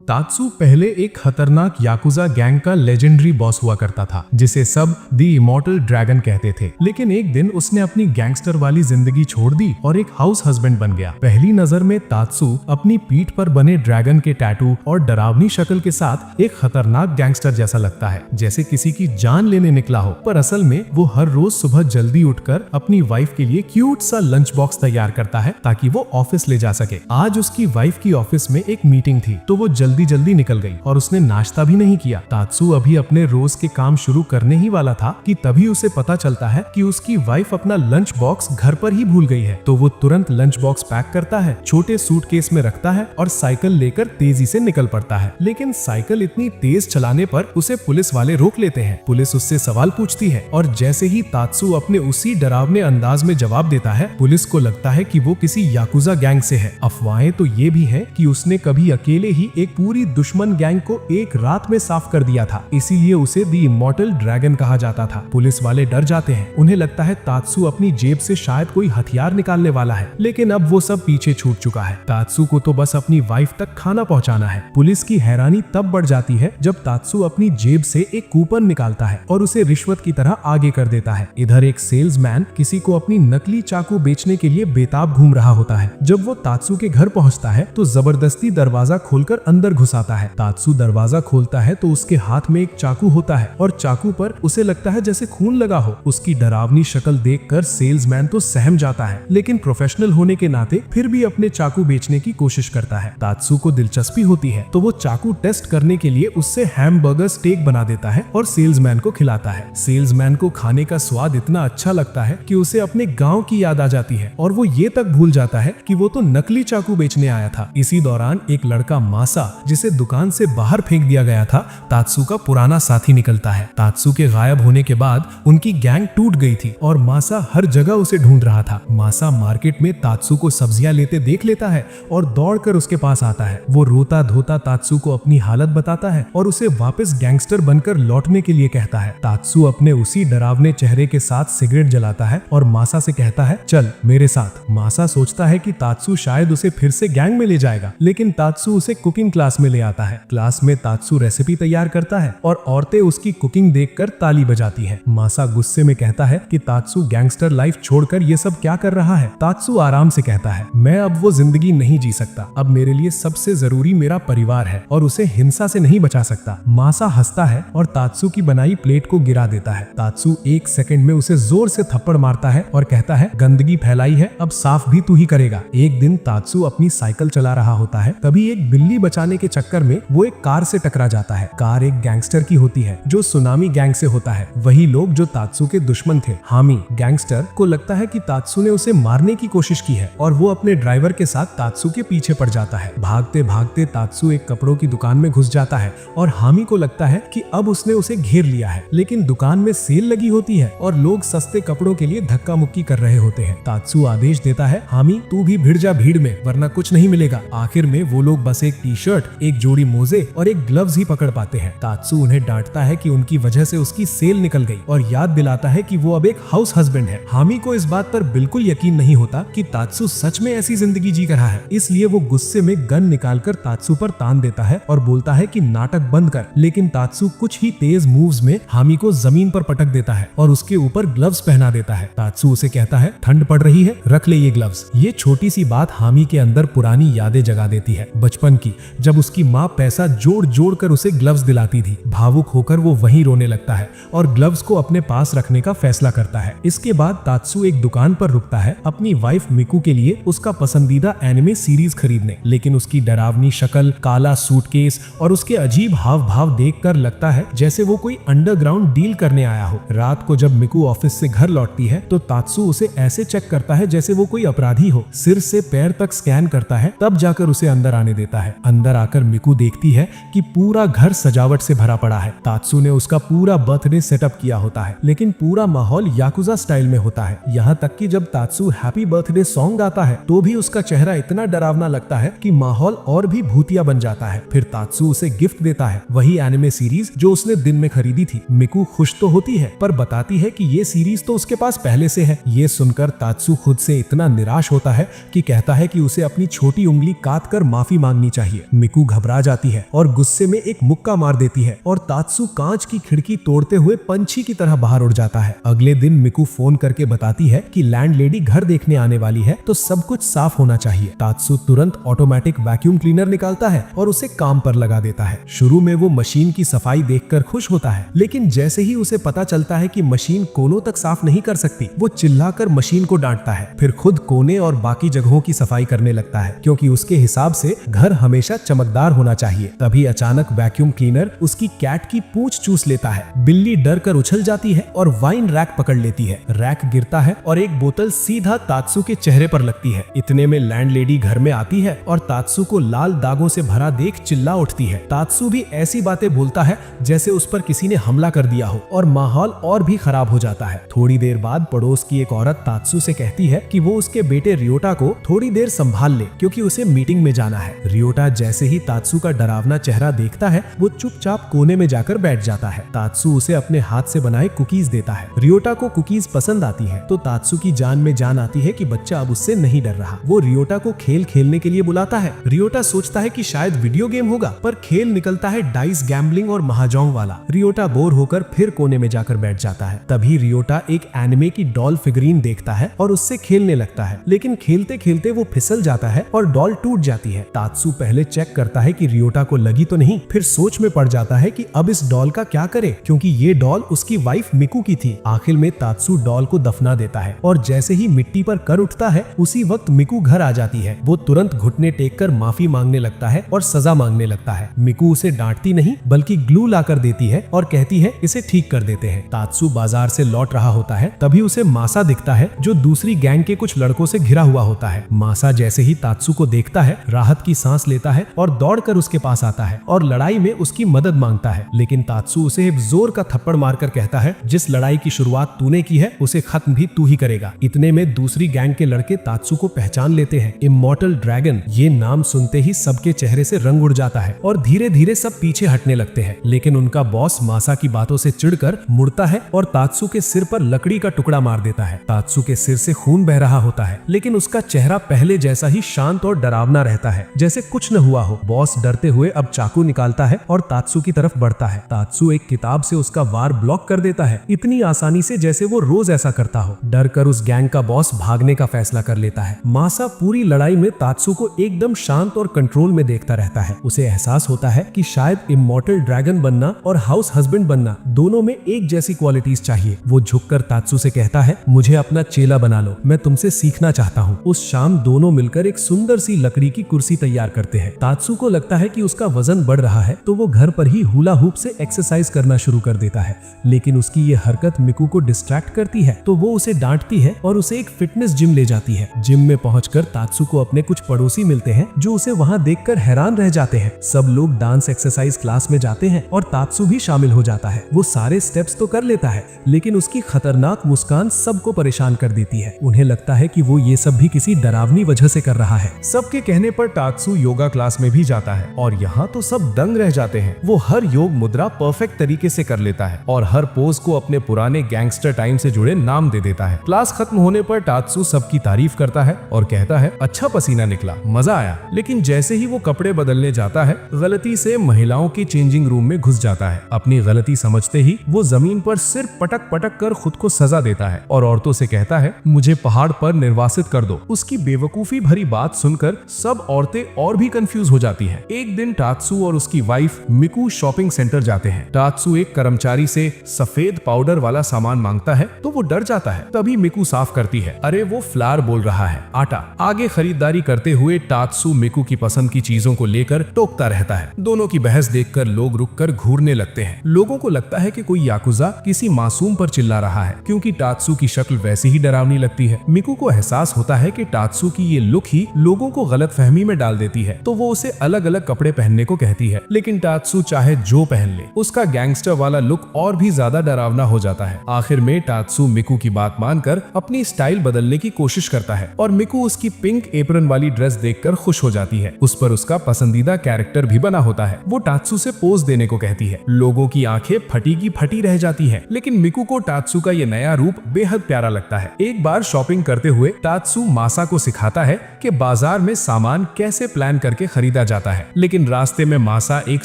तात्सू पहले एक खतरनाक याकुजा गैंग का लेजेंडरी बॉस हुआ करता था, जिसे सब द इमॉर्टल ड्रैगन कहते थे। लेकिन एक दिन उसने अपनी गैंगस्टर वाली जिंदगी छोड़ दी और एक हाउस हस्बैंड बन गया। पहली नजर में तात्सू अपनी पीठ पर बने ड्रैगन के टैटू और डरावनी शक्ल के साथ एक खतरनाक गैंगस्टर जैसा लगता है, जैसे किसी की जान लेने निकला हो। पर असल में वो हर रोज सुबह जल्दी उठकर अपनी वाइफ के लिए क्यूट सा लंच बॉक्स तैयार करता है ताकि वो ऑफिस ले जा सके। आज उसकी वाइफ की ऑफिस में एक मीटिंग थी, तो वो जल्दी निकल गई और उसने नाश्ता भी नहीं किया। तात्सू अभी अपने रोज के काम शुरू करने ही वाला था कि तभी उसे पता चलता है कि उसकी वाइफ अपना लंच बॉक्स घर पर ही भूल गई है। तो वो तुरंत लंच बॉक्स पैक करता है, छोटे सूटकेस में रखता है और साइकिल लेकर तेजी से निकल पड़ता है। लेकिन साइकिल इतनी तेज चलाने पर उसे पुलिस वाले रोक लेते हैं। पुलिस उससे सवाल पूछती है और जैसे ही तात्सू अपने उसी डरावने अंदाज में जवाब देता है, पुलिस को लगता है कि वो किसी याकुजा गैंग से है। अफवाहें तो ये भी है कि उसने कभी अकेले ही एक पूरी दुश्मन गैंग को एक रात में साफ कर दिया था, इसीलिए उसे द इमॉर्टल ड्रैगन कहा जाता था। पुलिस वाले डर जाते हैं, उन्हें लगता है तात्सू अपनी जेब से शायद कोई हथियार निकालने वाला है। लेकिन अब वो सब पीछे छूट चुका है। तात्सू को तो बस अपनी वाइफ तक खाना पहुंचाना है। पुलिस की हैरानी तब बढ़ जाती है जब तात्सू अपनी जेब से एक कूपन निकालता है और उसे रिश्वत की तरह आगे कर देता है। इधर एक सेल्समैन किसी को अपनी नकली चाकू बेचने के लिए बेताब घूम रहा होता है। जब वो तात्सू के घर पहुंचता है तो जबरदस्ती दरवाजा खोलकर अंदर घुसाता है। तात्सू दरवाजा खोलता है तो उसके हाथ में एक चाकू होता है और चाकू पर उसे लगता है जैसे खून लगा हो। उसकी डरावनी शक्ल देखकर सेल्समैन तो सहम जाता है, लेकिन प्रोफेशनल होने के नाते फिर भी अपने चाकू बेचने की कोशिश करता है। तात्सू को दिलचस्पी होती है तो वो चाकू टेस्ट करने के लिए उससे हैमबर्गर स्टेक बना देता है और सेल्समैन को खिलाता है। सेल्समैन को खाने का स्वाद इतना अच्छा लगता है कि उसे अपने गाँव की याद आ जाती है और वो ये तक भूल जाता है कि वो तो नकली चाकू बेचने आया था। इसी दौरान एक लड़का मासा, जिसे दुकान से बाहर फेंक दिया गया था, तात्सू का पुराना साथी निकलता है। तात्सू के गायब होने के बाद उनकी गैंग टूट गई थी और मासा हर जगह उसे ढूंढ रहा था। मासा मार्केट में तात्सू को सब्जियां लेते देख लेता है और दौड़कर उसके पास आता है। वो रोता धोता तात्सू को अपनी हालत बताता है और उसे वापस गैंगस्टर बनकर लौटने के लिए कहता है। तात्सू अपने उसी डरावने चेहरे के साथ सिगरेट जलाता है और मासा से कहता है, चल मेरे साथ। मासा सोचता है कि तात्सू शायद उसे फिर से गैंग में ले जाएगा, लेकिन तात्सू उसे कुकिंग क्लास में ले आता है। क्लास में तात्सू रेसिपी तैयार करता है और औरतें उसकी कुकिंग देखकर ताली बजाती हैं। मासा गुस्से में कहता है कि तात्सू गैंगस्टर लाइफ छोड़कर ये सब क्या कर रहा है। तात्सू आराम से कहता है, मैं अब वो जिंदगी नहीं जी सकता। अब मेरे लिए सबसे जरूरी मेरा परिवार है और उसे हिंसा से नहीं बचा सकता। मासा हंसता है और तात्सू की बनाई प्लेट को गिरा देता है। तात्सू एक सेकंड में उसे जोर से थप्पड़ मारता है और कहता है, गंदगी फैलाई है, अब साफ भी तू ही करेगा। एक दिन तात्सू अपनी साइकिल चला रहा होता है, तभी एक बिल्ली बचाने के चक्कर में वो एक कार से टकरा जाता है। कार एक गैंगस्टर की होती है जो सुनामी गैंग से होता है, वही लोग जो तात्सू के दुश्मन थे। हामी गैंगस्टर को लगता है कि तात्सू ने उसे मारने की कोशिश की है और वो अपने ड्राइवर के साथ तात्सू के पीछे पड़ जाता है। भागते भागते तात्सू एक कपड़ों की दुकान में घुस जाता है और हामी को लगता है कि अब उसने उसे घेर लिया है, लेकिन दुकान में सेल लगी होती है और लोग सस्ते कपड़ों के लिए धक्का मुक्की कर रहे होते हैं। तात्सू आदेश देता है, हामी तू भी भिड़ जा भीड़ में, वरना कुछ नहीं मिलेगा। आखिर में वो लोग बस एक टी शर्ट, एक जोड़ी मोजे और एक ग्लव्स ही पकड़ पाते हैं। तात्सू उन्हें डांटता है कि उनकी वजह से उसकी सेल निकल गई और याद दिलाता है कि वो अब एक हाउस हस्बैंड है। हामी को इस बात पर बिल्कुल यकीन नहीं होता कि तात्सू सच में ऐसी जिंदगी जी रहा है, इसलिए वो गुस्से में गन निकालकर तात्सू पर तान देता है और बोलता है कि नाटक बंद कर। लेकिन तात्सू कुछ ही तेज मूव्स में हामी को जमीन पर पटक देता है और उसके ऊपर ग्लव्स पहना देता है। तात्सू उसे कहता है, ठंड पड़ रही है, रख ले ये ग्लव्स। ये छोटी सी बात हामी के अंदर पुरानी यादें जगा देती है, बचपन की, जब उसकी माँ पैसा जोड़ जोड़ कर उसे ग्लव्स दिलाती थी। भावुक होकर वो वहीं रोने लगता है और ग्लव्स को अपने पास रखने का फैसला करता है। इसके बाद तात्सू एक दुकान पर रुकता है अपनी वाइफ मिकू के लिए उसका पसंदीदा एनिमे सीरीज खरीदने, लेकिन उसकी डरावनी शक्ल, काला सूटकेस और उसके अजीब हाव भाव देखकर लगता है जैसे वो कोई अंडरग्राउंड डील करने आया हो। रात को जब मिकू ऑफिस से घर लौटती है तो तात्सू उसे ऐसे चेक करता है जैसे वो कोई अपराधी हो, सिर से पैर तक स्कैन करता है, तब जाकर उसे अंदर आने देता है। अंदर आकर मिकू देखती है कि पूरा घर सजावट से भरा पड़ा है। तात्सू ने उसका पूरा बर्थडे सेटअप किया होता है, लेकिन पूरा माहौल याकुजा स्टाइल में होता है। यहाँ तक कि जब तात्सू हैप्पी बर्थडे सॉन्ग गाता है तो भी उसका चेहरा इतना डरावना लगता है कि माहौल और भी भूतिया बन जाता है। फिर तात्सू उसे गिफ्ट देता है, वही एनिमे सीरीज जो उसने दिन में खरीदी थी। मिकू खुश तो होती है पर बताती है कि ये सीरीज तो उसके पास पहले से है। ये सुनकर तात्सू खुद से इतना निराश होता है कि कहता है कि उसे अपनी छोटी उंगली काट कर माफी मांगनी चाहिए। मिकू मिकू घबरा जाती है और गुस्से में एक मुक्का मार देती है और तात्सु कांच की खिड़की तोड़ते हुए पंछी की तरह बाहर उड़ जाता है। अगले दिन मिकू फोन करके बताती है कि लैंडलेडी घर देखने आने वाली है तो सब कुछ साफ होना चाहिए। तात्सु तुरंत ऑटोमेटिक वैक्यूम क्लीनर निकालता है और उसे काम पर लगा देता है। शुरू में वो मशीन की सफाई देखकर खुश होता है, लेकिन जैसे ही उसे पता चलता है कि मशीन कोनों तक साफ नहीं कर सकती, वो चिल्लाकर मशीन को डांटता है। फिर खुद कोने और बाकी जगहों की सफाई करने लगता है, क्योंकि उसके हिसाब से घर हमेशा चमकदार होना चाहिए। तभी अचानक वैक्यूम क्लीनर उसकी कैट की पूंछ चूस लेता है। बिल्ली डर कर उछल जाती है और वाइन रैक पकड़ लेती है। रैक गिरता है और एक बोतल सीधा तात्सु के चेहरे पर लगती है। इतने में लैंडलेडी घर में आती है और तात्सु को लाल दागों से भरा देख चिल्ला उठती है। तात्सु भी ऐसी बातें बोलता है जैसे उस पर किसी ने हमला कर दिया हो और माहौल और भी खराब हो जाता है। थोड़ी देर बाद पड़ोस की एक औरत तात्सु से कहती है कि वो उसके बेटे रियोटा को थोड़ी देर संभाल ले, क्योंकि उसे मीटिंग में जाना है। रियोटा जैसे ही तात्सु का डरावना चेहरा देखता है, वो चुपचाप कोने में जाकर बैठ जाता है। तात्सु उसे अपने हाथ से बनाए कुकीज देता है। रियोटा को कुकीज पसंद आती है तो तात्सु की जान में जान आती है कि बच्चा अब उससे नहीं डर रहा। वो रियोटा को खेल खेलने के लिए बुलाता है। रियोटा सोचता है कि शायद वीडियो गेम होगा, पर खेल निकलता है डाइस गैम्बलिंग और महाजोंग वाला। रियोटा बोर होकर फिर कोने में जाकर बैठ जाता है। तभी रियोटा एक एनिमे की डॉल फिगरीन देखता है और उससे खेलने लगता है, लेकिन खेलते खेलते वो फिसल जाता है और डॉल टूट जाती है। तात्सु पहले चेक करता है कि रियोटा को लगी तो नहीं, फिर सोच में पड़ जाता है कि अब इस डॉल का क्या करे, क्योंकि ये डॉल उसकी वाइफ मिकू की थी। आखिर में तात्सु डॉल को दफना देता है और जैसे ही मिट्टी पर कर उठता है, उसी वक्त मिकू घर आ जाती है। वो तुरंत घुटने टेक कर माफी मांगने लगता है और सजा मांगने लगता है। मिकू उसे डांटती नहीं बल्कि ग्लू लाकर देती है और कहती है इसे ठीक कर देते हैं। तात्सु बाजार से लौट रहा होता है, तभी उसे मासा दिखता है जो दूसरी गैंग के कुछ लड़कों से घिरा हुआ होता है। मासा जैसे ही तात्सु को देखता है, राहत की सांस लेता है और दौड़कर उसके पास आता है और लड़ाई में उसकी मदद मांगता है। लेकिन तात्सु उसे एक जोर का थप्पड़ मारकर कहता है, जिस लड़ाई की शुरुआत तूने की है उसे खत्म भी तू ही करेगा। इतने में दूसरी गैंग के लड़के तात्सु को पहचान लेते हैं। इमॉर्टल ड्रैगन, ये नाम सुनते ही सबके चेहरे से रंग उड़ जाता है और धीरे धीरे सब पीछे हटने लगते हैं। लेकिन उनका बॉस मासा की बातों से चिढ़कर मुड़ता है और तात्सु के सिर पर लकड़ी का टुकड़ा मार देता है। तात्सु के सिर से खून बह रहा होता है, लेकिन उसका चेहरा पहले जैसा ही शांत और डरावना रहता है, जैसे कुछ न हुआ हो। बॉस डरते हुए अब चाकू निकालता है और तात्सु की तरफ बढ़ता है। तात्सु एक किताब से उसका वार ब्लॉक कर देता है, इतनी आसानी से जैसे वो रोज ऐसा करता हो। डर कर उस गैंग का बॉस भागने का फैसला कर लेता है। मासा पूरी लड़ाई में तात्सु को एकदम शांत और कंट्रोल में देखता रहता है। उसे एहसास होता है कि शायद इमॉर्टल ड्रैगन बनना और हाउस हस्बैंड बनना दोनों में एक जैसी क्वालिटीज चाहिए। वो झुककर तात्सु से कहता है, मुझे अपना चेला बना लो, मैं तुमसे सीखना चाहता हूँ। उस शाम दोनों मिलकर एक सुंदर सी लकड़ी की कुर्सी तैयार करते हैं। तात्सु को लगता है कि उसका वजन बढ़ रहा है, तो वो घर पर ही हुला हुप से एक्सरसाइज करना शुरू कर देता है। लेकिन उसकी ये हरकत मिकू को डिस्ट्रैक्ट करती है, तो वो उसे डांटती है और उसे एक फिटनेस जिम ले जाती है। जिम में पहुंचकर तात्सु को अपने कुछ पड़ोसी मिलते हैं जो उसे वहां देखकर हैरान रह जाते हैं। सब लोग डांस एक्सरसाइज क्लास में जाते हैं और तात्सु भी शामिल हो जाता है। वो सारे स्टेप्स तो कर लेता है, लेकिन उसकी खतरनाक मुस्कान सबको परेशान कर देती है। उन्हें लगता है कि वो ये सब भी किसी डरावनी वजह से कर रहा है। सबके कहने पर तात्सु योगा क्लास में भी जाता है और यहाँ तो सब दंग रह जाते हैं। वो हर योग मुद्रा परफेक्ट तरीके से कर लेता है और हर पोज को अपने पुराने गैंगस्टर टाइम से जुड़े नाम दे देता है। क्लास खत्म होने पर तात्सु सबकी तारीफ करता है और कहता है, अच्छा पसीना निकला, मजा आया। लेकिन जैसे ही वो कपड़े बदलने जाता है, गलती से महिलाओं की चेंजिंग रूम में घुस जाता है। अपनी गलती समझते ही वो जमीन पर सिर पटक पटक कर खुद को सजा देता है और औरतों से कहता है, मुझे पहाड़ पर निर्वासित कर दो। उसकी बेवकूफी भरी बात सुनकर सब औरतें और भी कंफ्यूज हो जाती हैं। एक दिन तात्सु और उसकी वाइफ मिकू शॉपिंग सेंटर जाते हैं। तात्सु एक कर्मचारी से सफेद पाउडर वाला सामान मांगता है तो वो डर जाता है। तभी मिकू साफ करती है, अरे वो फ्लार बोल रहा है, आटा। आगे खरीदारी करते हुए तात्सु मिकू की पसंद की चीजों को लेकर टोकता रहता है। दोनों की बहस देखकर लोग रुककर घूरने लगते हैं। लोगों को लगता है कि कोई याकुजा किसी मासूम पर चिल्ला रहा है, क्योंकि तात्सु की शक्ल वैसी ही डरावनी लगती है। मिकू को एहसास होता है कि तात्सु की ये लुक ही लोगों को गलतफहमी में डाल देती है, तो वो उसे अलग अलग कपड़े पहनने को कहती है। लेकिन तात्सु चाहे जो पहन ले, उसका गैंगस्टर वाला लुक और भी ज्यादा डरावना हो जाता है। आखिर में तात्सु मिकू की बात मानकर अपनी स्टाइल बदलने की कोशिश करता है और मिकू उसकी पिंक एप्रन वाली ड्रेस देखकर खुश हो जाती है। उस पर उसका पसंदीदा कैरेक्टर भी बना होता है। वो तात्सु से पोज देने को कहती है। लोगों की आंखें फटी की फटी रह जाती हैं, लेकिन मिकू को तात्सु का ये नया रूप बेहद प्यारा लगता है। एक बार शॉपिंग करते हुए तात्सु मासा को सिखाता है कि बाजार में सामान कैसे प्लान करके खरीदा जाता है, लेकिन रास्ते में मासा एक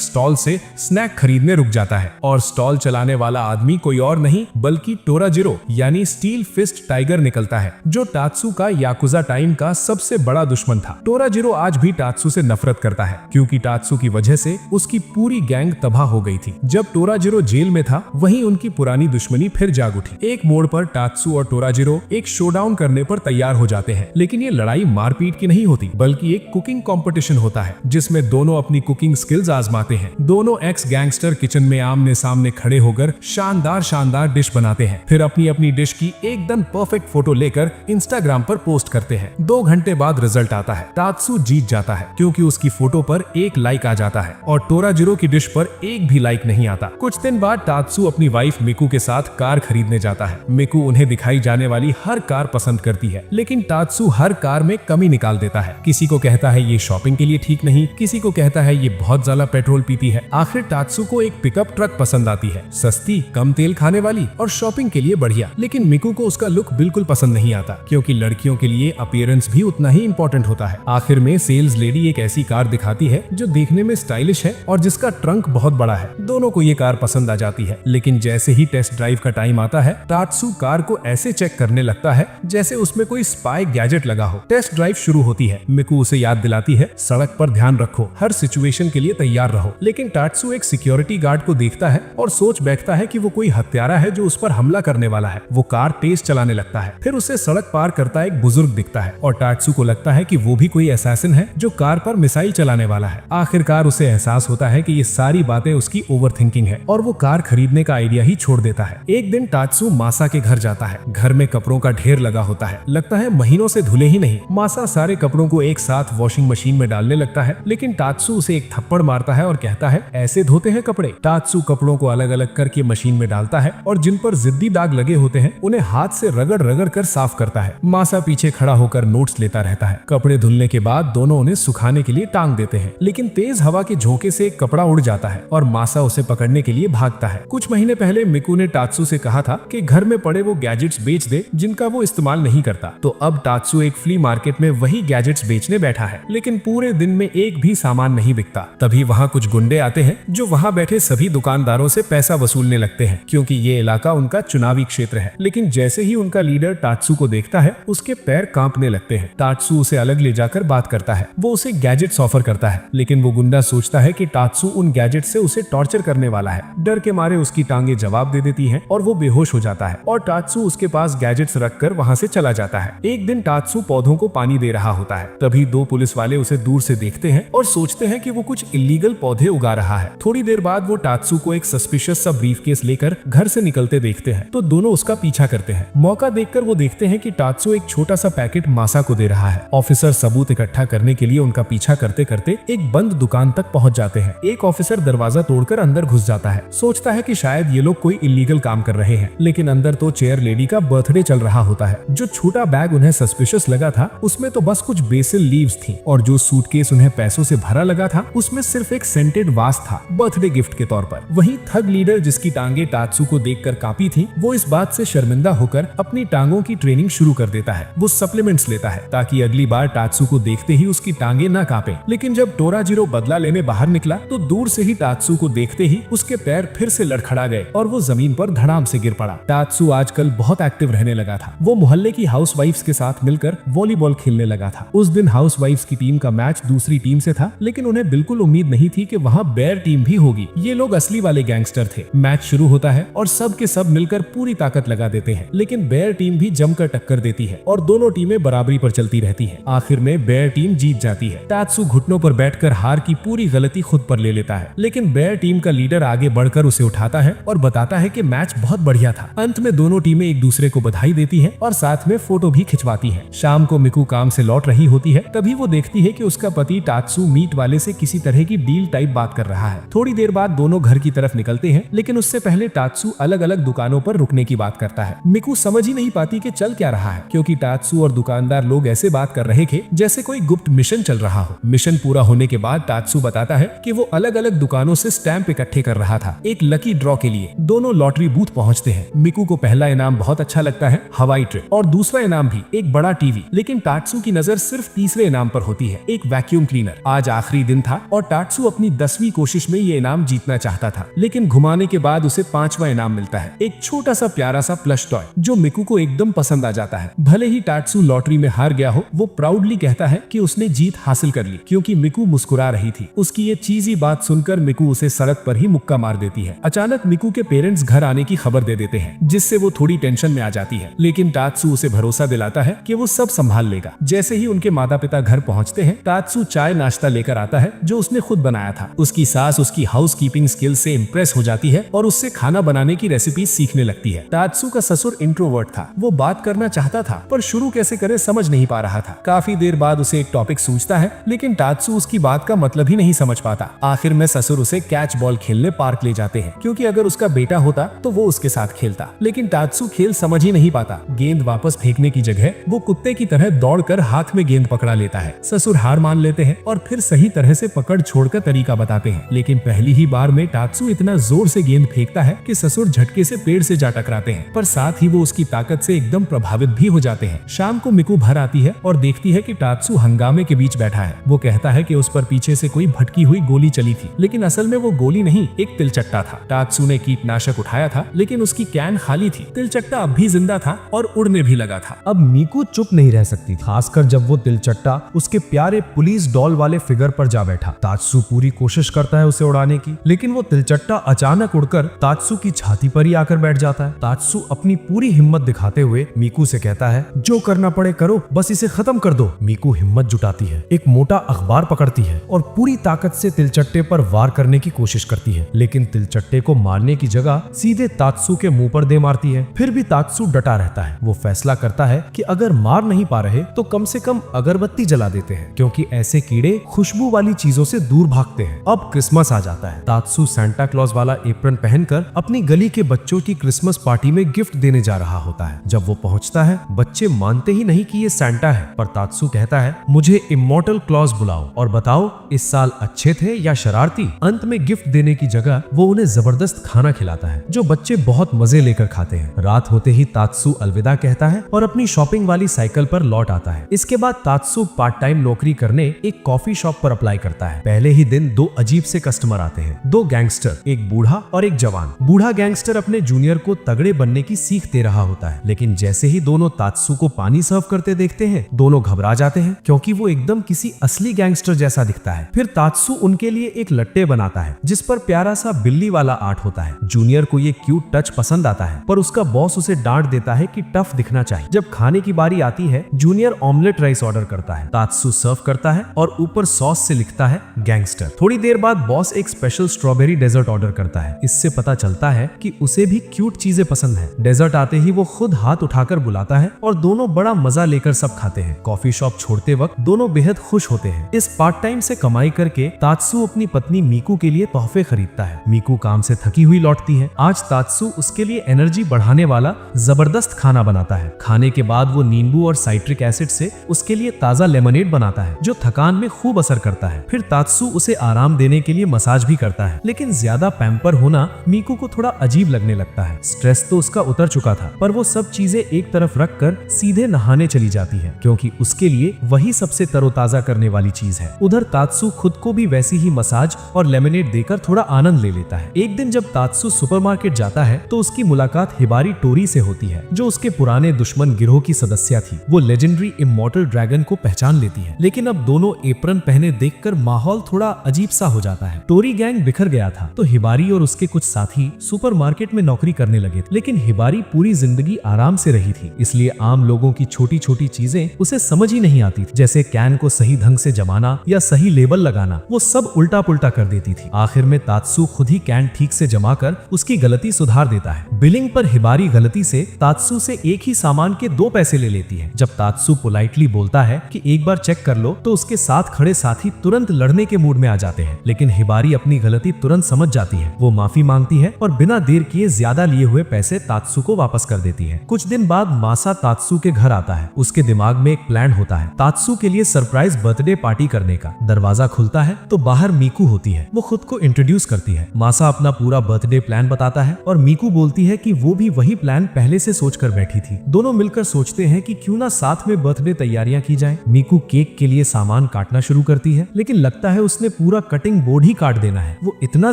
स्टॉल से स्नैक खरीदने रुक जाता है और स्टॉल चलाने वाला आदमी कोई और नहीं बल्कि टोराजिरो यानी स्टील फिस्ट टाइगर निकलता है, जो टात्सु का याकुजा टाइम का सबसे बड़ा दुश्मन था। टोराजिरो आज भी टात्सु से नफरत करता है क्योंकि टात्सु की वजह से उसकी पूरी गैंग तबाह हो गई थी। जब टोराजिरो जेल में था वहीं उनकी पुरानी दुश्मनी फिर जाग उठी। एक मोड़ पर टात्सु और टोराजिरो एक शोडाउन करने पर तैयार हो जाते हैं, लेकिन ये लड़ाई मारपीट की नहीं होती बल्कि एक कुकिंग कंपटीशन होता है जिसमें दोनों अपनी कुकिंग स्किल्स आजमाते हैं। दोनों एक्स गैंगस्टर किचन में आमने सामने खड़े होकर शानदार डिश बनाते हैं, फिर अपनी अपनी डिश की एकदम परफेक्ट फोटो लेकर इंस्टाग्राम पर पोस्ट करते हैं। 2 घंटे बाद रिजल्ट आता है। टात्सु जीत जाता है क्योंकि उसकी फोटो पर 1 लाइक आ जाता है और टोराजिरो की डिश पर 1 भी लाइक नहीं आता। कुछ दिन बाद टात्सु अपनी वाइफ मिकू के साथ कार खरीदने जाता है। मिकू उन्हें दिखाई जाने वाली हर कार पसंद करती है, लेकिन टात्सु हर कार में कमी निकाल देता है। किसी को कहता है ये शॉपिंग के लिए ठीक नहीं, किसी को कहता है ये बहुत ज्यादा पेट्रोल पीती है। आखिर टात्सु को एक पिकअप ट्रक पसंद आती है, सस्ती, कम तेल खाने वाली और शॉपिंग के लिए बढ़िया। लेकिन मिकू को उसका लुक बिल्कुल पसंद नहीं आता क्योंकि लड़कियों के लिए अपीयरेंस भी उतना ही इंपॉर्टेंट होता है। आखिर में सेल्स लेडी एक ऐसी कार दिखाती है जो देखने में स्टाइलिश है और जिसका ट्रंक बहुत बड़ा है। दोनों को ये कार पसंद आ जाती है, लेकिन जैसे ही टेस्ट ड्राइव का टाइम आता है टात्सु कार को ऐसे चेक करने लगता है जैसे उसमें कोई स्पाई गैजेट लगा हो। टेस्ट ड्राइव शुरू होती है। मिकू उसे याद दिलाती है सड़क पर ध्यान रखो, हर सिचुएशन के लिए तैयार रहो। लेकिन टात्सु एक सिक्योरिटी गार्ड को देखता है और सोच बैठता है कि वो कोई हत्यारा है जो उस पर हमला करने वाला है। वो कार तेज चलाने लगता है। फिर उसे सड़क पार करता एक बुजुर्ग दिखता है और टात्सु को लगता है कि वो भी कोई असैसिन है जो कार पर मिसाइल चलाने वाला है। आखिरकार उसे एहसास होता है कि ये सारी बातें उसकी ओवरथिंकिंग है और वो कार खरीदने का आइडिया ही छोड़ देता है। एक दिन टात्सु मासा के घर जाता है। घर में कपड़ों का ढेर लगा होता है, लगता है महीनों से धुले ही नहीं। मासा सारे कपड़ों को एक साथ वॉशिंग मशीन में डालने लगता है, लेकिन टात्सु उसे एक थप्पड़ मारता है और कहता है ऐसे धोते हैं कपड़े। टात्सु कपड़ों को अलग अलग करके मशीन में डालता है और जिन पर जिद्दी दाग लगे होते हैं उन्हें हाथ से रगड़ रगड़ कर साफ करता है। मासा पीछे खड़ा होकर नोट्स लेता रहता है। कपड़े धुलने के बाद दोनों उन्हें सुखाने के लिए टांग देते हैं, लेकिन तेज हवा के झोंके से एक कपड़ा उड़ जाता है और मासा उसे पकड़ने के लिए भागता है। कुछ महीने पहले मिकू ने टात्सु से कहा था कि घर में पड़े वो गैजेट्स बेच दे जिनका वो इस्तेमाल नहीं करता, तो अब टात्सु एक फ्ली मार्केट में वही गैजेट्स बेचने बैठा है, लेकिन पूरे दिन में एक भी सामान नहीं बिकता। तभी वहाँ कुछ गुंडे आते हैं जो वहाँ बैठे सभी दुकानदारों से पैसा वसूलने लगते हैं क्योंकि ये इलाका उनका चुनावी क्षेत्र है। लेकिन जैसे ही उनका लीडर टात्सु को देखता है उसके पैर कांपने लगते हैं। टात्सु उसे अलग ले जाकर बात करता है। वो उसे गैजेट्स ऑफर करता है, लेकिन वो गुंडा सोचता है कि टात्सु उन गैजेट से उसे टॉर्चर करने वाला है। डर के मारे उसकी टांगे जवाब दे देती हैं और वो बेहोश हो जाता है और टात्सु उसके पास गैजेट्स रखकर वहाँ से चला जाता है। एक दिन टात्सु पौधों को पानी दे रहा होता है, तभी 2 पुलिस वाले उसे दूर से देखते हैं और सोचते हैं कि वो कुछ इलीगल पौधे उगा रहा है। थोड़ी देर बाद वो टात्सु को एक सस्पिशियस सा ब्रीफकेस लेकर घर से निकलते देखते हैं, तो दोनों उसका पीछा करते हैं। मौका देखकर वो देखते हैं कि टात्सु एक छोटा सा पैकेट मासा को दे रहा है। ऑफिसर सबूत इकट्ठा करने के लिए उनका पीछा करते करते एक बंद दुकान तक पहुंच जाते हैं। एक ऑफिसर दरवाजा तोड़कर अंदर घुस जाता है, सोचता है कि शायद ये लोग कोई इलीगल काम कर रहे हैं, लेकिन अंदर तो चेयर लेडी का बर्थडे चल रहा होता है। जो छोटा बैग उन्हें सस्पिशियस लगा था उसमें तो बस कुछ बेसिल लीव्स थी और जो सूटकेस उन्हें पैसों से भरा लगा था उसमें सिर्फ एक सेंटेड वास था बर्थडे गिफ्ट के तौर पर। वहीं थग लीडर जिसकी टांगे टात्सु को देखकर कांपी थी, वो इस बात से शर्मिंदा होकर अपनी टांगों की ट्रेनिंग शुरू कर देता है। वो सप्लीमेंट्स लेता है ताकि अगली बार टात्सु को देखते ही उसकी टांगे न कांपे। लेकिन जब टोराजिरो बदला लेने बाहर निकला तो दूर से ही टात्सु को देखते ही उसके पैर फिर से लड़खड़ा गए और वो जमीन पर धड़ाम से गिर पड़ा। टात्सु आजकल बहुत एक्टिव रहने लगा था। वो मोहल्ले की हाउसवाइफ्स के साथ मिलकर वॉलीबॉल खेलने लगा था। उस दिन हाउसवाइफ्स की टीम का मैच दूसरी टीम से था, लेकिन उन्हें बिल्कुल उम्मीद नहीं थी कि वहाँ बेयर टीम भी होगी। ये लोग असली वाले गैंगस्टर थे। मैच शुरू होता है और सब के सब मिलकर पूरी ताकत लगा देते हैं, लेकिन बेयर टीम भी जमकर टक्कर देती है और दोनों टीमें बराबरी पर चलती रहती हैं। आखिर में बेयर टीम जीत जाती है। टात्सु घुटनों पर बैठकर हार की पूरी गलती खुद पर ले लेता है, लेकिन बेयर टीम का लीडर आगे बढ़कर उसे उठाता है और बताता है कि मैच बहुत बढ़िया था। अंत में दोनों टीमें एक दूसरे को बधाई देती हैं और साथ में फोटो भी खिंचवाती हैं। शाम को मिकू काम से लौट रही होती है, तभी वो देखती है कि उसका पति टात्सु मीट वाले से किसी तरह की डील टाइप बात कर रहा है। थोड़ी देर बाद दोनों घर की तरफ निकलते हैं, लेकिन उससे पहले टात्सु अलग अलग दुकानों पर रुकने की बात करता है। मिकू समझ ही नहीं पाती कि चल क्या रहा है, क्योंकि टात्सु और दुकानदार लोग ऐसे बात कर रहे थे जैसे कोई गुप्त मिशन चल रहा हो। मिशन पूरा होने के बाद टात्सु बताता है कि वो अलग अलग दुकानों से स्टैंप इकट्ठे कर रहा था एक लकी ड्रॉ के लिए। दोनों लॉटरी बूथ पहुंचते हैं। मिकू को पहला इनाम बहुत अच्छा लगता है, हवाई ट्रिप, और दूसरा इनाम भी एक बड़ा टीवी। लेकिन टात्सु की नजर सिर्फ तीसरे इनाम पर होती है, एक वैक्यूम क्लीनर। डिनर। आज आखिरी दिन था और टात्सू अपनी 10वीं कोशिश में ये इनाम जीतना चाहता था, लेकिन घुमाने के बाद उसे 5वां इनाम मिलता है, एक छोटा सा प्यारा सा प्लश टॉय जो मिकू को एकदम पसंद आ जाता है। भले ही टात्सू लॉटरी में हार गया हो, वो प्राउडली कहता है कि उसने जीत हासिल कर ली, क्योंकि मिकू मुस्कुरा रही थी। उसकी ये चीजी बात सुनकर मिकू उसे सड़क पर ही मुक्का मार देती है। अचानक मिकू के पेरेंट्स घर आने की खबर दे देते हैं, जिससे वो थोड़ी टेंशन में आ जाती है, लेकिन टात्सू उसे भरोसा दिलाता है कि वो सब संभाल लेगा। जैसे ही उनके माता पिता घर पहुंचते हैं, टात्सू चाय नाश्ता लेकर आता है जो उसने खुद बनाया था। उसकी सास उसकी हाउस कीपिंग स्किल से इम्प्रेस हो जाती है और उससे खाना बनाने की रेसिपी सीखने लगती है। टात्सू का ससुर इंट्रोवर्ट था, वो बात करना चाहता था पर शुरू कैसे करे समझ नहीं पा रहा था। काफी देर बाद उसे एक टॉपिक सूझता है, लेकिन टात्सू उसकी बात का मतलब ही नहीं समझ पाता। आखिर में ससुर उसे कैच बॉल खेलने पार्क ले जाते हैं, क्योंकि अगर उसका बेटा होता तो वो उसके साथ खेलता, लेकिन टात्सू खेल समझ ही नहीं पाता। गेंद वापस फेंकने की जगह वो कुत्ते की तरह दौड़कर हाथ में गेंद पकड़ा लेता है। ससुर हार मान लेते हैं और फिर सही तरह से पकड़ छोड़कर तरीका बताते हैं, लेकिन पहली ही बार में टात्सू इतना जोर से गेंद फेंकता है कि ससुर झटके से पेड़ से जा टकराते हैं, पर साथ ही वो उसकी ताकत से एकदम प्रभावित भी हो जाते हैं। शाम को मिकू घर आती है और देखती है कि टात्सू हंगामे के बीच बैठा है। वो कहता है कि उस पर पीछे से कोई भटकी हुई गोली चली थी, लेकिन असल में वो गोली नहीं, एक तिलचट्टा था। टात्सू ने कीटनाशक उठाया था, लेकिन उसकी कैन खाली थी। तिलचट्टा अब भी जिंदा था और उड़ने भी लगा था। अब मीकू चुप नहीं रह सकती, खासकर जब वो तिलचट्टा उसके प्यारे पुलिस डॉल वाले फिगर पर जा बैठा। तात्सू पूरी कोशिश करता है उसे उड़ाने की, लेकिन वो तिलचट्टा अचानक उड़कर तात्सू की छाती पर ही आकर बैठ जाता है। तात्सू अपनी पूरी हिम्मत दिखाते हुए मीकू से कहता है, जो करना पड़े करो, बस इसे खत्म कर दो। मीकू हिम्मत जुटाती है, एक मोटा अखबार पकड़ती है और पूरी ताकत से तिलचट्टे पर वार करने की कोशिश करती है, लेकिन तिलचट्टे को मारने की जगह सीधे तात्सू के मुंह पर दे मारती है। फिर भी तात्सू डटा रहता है। वो फैसला करता है कि अगर मार नहीं पा रहे तो कम से कम अगरबत्ती जला देते हैं, क्योंकि ऐसे कीड़े खुशबू वाली चीजों से दूर भागते हैं। अब क्रिसमस आ जाता है। तात्सू सांता क्लॉज वाला एप्रन पहनकर अपनी गली के बच्चों की क्रिसमस पार्टी में गिफ्ट देने जा रहा होता है। जब वो पहुंचता है, बच्चे मानते ही नहीं कि ये सांता है, पर तात्सू कहता है, मुझे इमॉर्टल क्लॉज बुलाओ और बताओ इस साल अच्छे थे या शरारती। अंत में गिफ्ट देने की जगह वो उन्हें जबरदस्त खाना खिलाता है, जो बच्चे बहुत मजे लेकर खाते हैं। रात होते ही तात्सू अलविदा कहता है और अपनी शॉपिंग वाली साइकिल पर लौट आता है। इसके बाद तात्सू पार्ट टाइम नौकरी करने एक कॉफी शॉप पर अप्लाई करता है। पहले ही दिन दो अजीब से कस्टमर आते हैं, दो गैंगस्टर, एक बूढ़ा और एक जवान। बूढ़ा गैंगस्टर अपने जूनियर को तगड़े बनने की सीख दे रहा होता है, लेकिन जैसे ही दोनों तात्सू को पानी सर्व करते देखते हैं, दोनों घबरा जाते हैं, क्योंकि वो एकदम किसी असली गैंगस्टर जैसा दिखता है। फिर तात्सू उनके लिए एक लट्टे बनाता है, जिस पर प्यारा सा बिल्ली वाला आर्ट होता है। जूनियर को ये क्यूट टच पसंद आता है, पर उसका बॉस उसे डांट देता है कि टफ दिखना चाहिए। जब खाने की बारी आती है, जूनियर ऑमलेट राइस ऑर्डर करता है। तात्सू सर्व करता है और ऊपर सॉस से लिखता है गैंगस्टर। थोड़ी देर बाद बॉस एक स्पेशल स्ट्रॉबेरी डेजर्ट ऑर्डर करता है। इससे पता चलता है कि उसे भी क्यूट चीजें पसंद है। डेजर्ट आते ही वो खुद हाथ उठाकर बुलाता है और दोनों बड़ा मजा लेकर सब खाते हैं। कॉफी शॉप छोड़ते वक्त दोनों बेहद खुश होते हैं। इस पार्ट टाइम से कमाई करके तात्सू अपनी पत्नी मीकू के लिए तोहफे खरीदता है। मीकू काम से थकी हुई लौटती है। आज तात्सू उसके लिए एनर्जी बढ़ाने वाला जबरदस्त खाना बनाता है। खाने के बाद वो नींबू और साइट्रिक एसिड से उसके लिए ताजा लेमनेड बनाता है, जो थकान में खूब असर करता है। फिर तात्सू उसे आराम देने के लिए मसाज भी करता है, लेकिन ज्यादा पैम्पर होना मीकू को थोड़ा अजीब लगने लगता है। स्ट्रेस तो उसका उतर चुका था, पर वो सब चीजें एक तरफ रखकर सीधे नहाने चली जाती है, क्योंकि उसके लिए वही सबसे तरोताजा करने वाली चीज है। उधर तात्सू खुद को भी वैसी ही मसाज और लेमनेड देकर थोड़ा आनंद ले लेता है। एक दिन जब तात्सू सुपरमार्केट जाता है तो उसकी मुलाकात हिबारी टोरी से होती है, जो उसके पुराने दुश्मन गिरोह की सदस्य थी। वो लेजेंडरी इमॉर्टल ड्रैगन को पहचान लेती है, लेकिन अब दोनों एप्रन पहने देखकर माहौल थोड़ा अजीब सा हो जाता है। टोरी गैंग बिखर गया था, तो हिबारी और उसके कुछ साथी सुपरमार्केट में नौकरी करने लगे थे, लेकिन हिबारी पूरी जिंदगी आराम से रही थी, इसलिए आम लोगों की छोटी छोटी चीजें उसे समझ ही नहीं आती थी, जैसे कैन को सही ढंग से जमाना या सही लेबल लगाना। वो सब उल्टा पुल्टा कर देती थी। आखिर में तात्सू खुद ही कैन ठीक से जमा कर उसकी गलती सुधार देता है। बिलिंग पर हिबारी गलती से तात्सू से एक ही सामान के 2 पैसे ले लेती है। जब तात्सू पोलाइटली बोलता है कि एक बार चेक कर लो, तो उसके साथ खड़े साथी तुरंत लड़ने के मूड में आ जाते हैं, लेकिन हिबारी अपनी गलती तुरंत समझ जाती है। वो माफी मांगती है और बिना देर किए ज्यादा लिए हुए पैसे तात्सू को वापस कर देती है। कुछ दिन बाद मासा तात्सू के घर आता है। उसके दिमाग में एक प्लान होता है, तात्सू के लिए सरप्राइज बर्थडे पार्टी करने का। दरवाजा खुलता है तो बाहर मीकू होती है। वो खुद को इंट्रोड्यूस करती है। मासा अपना पूरा बर्थडे प्लान बताता है और मीकू बोलती है कि वो भी वही प्लान पहले से सोच कर बैठी थी। दोनों मिलकर सोचते हैं कि क्यों ना साथ में बर्थडे तैयारियां की जाएं। मीकू केक के लिए सामान काटने काटना शुरू करती है, लेकिन लगता है उसने पूरा कटिंग बोर्ड ही काट देना है। वो इतना